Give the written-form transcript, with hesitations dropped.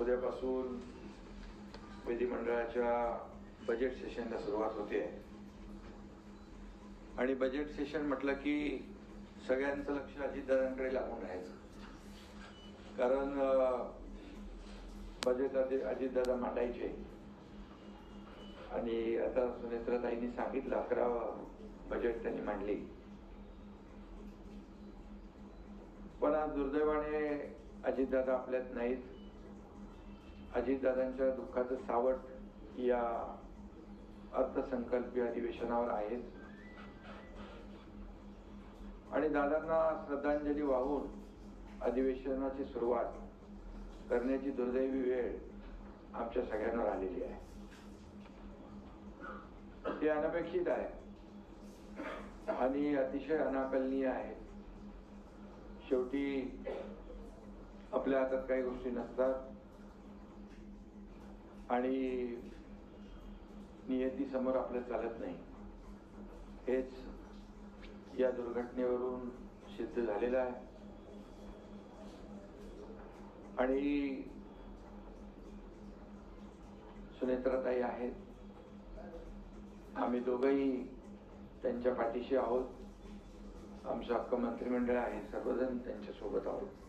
उद्यापासून विधिमंडळाच्या बजेट सेशनला सुरुवात होते आणि बजेट सेशन म्हटलं की सगळ्यांचं लक्ष अजितदादांकडे लागून राहायचं, कारण बजेट अजितदादा मांडायचे आणि आता सुनेत्राताईंनी सांगितलं 11वं बजेट त्यांनी मांडली. पण आज दुर्दैवाने अजितदादा आपल्यात नाहीत. अजितदादांच्या दुःखाचं सावट या अर्थसंकल्पीय अधिवेशनावर आहेच आणि दादांना श्रद्धांजली वाहून अधिवेशनाची सुरुवात करण्याची दुर्दैवी वेळ आमच्या सगळ्यांवर आलेली आहे. हे अनपेक्षित आहे आणि अतिशय अनाकलनीय आहे. शेवटी आपल्या हातात काही गोष्टी नसतात आणि नियतीसमोर आपलं चालत नाही, हेच या दुर्घटनेवरून सिद्ध झालेलं आहे. आणि सुनेत्राताई आहेत, आम्ही दोघंही त्यांच्या पाठीशी आहोत. आमचं अख्खं मंत्रिमंडळ आहे, सर्वजण त्यांच्या सोबत आहोत.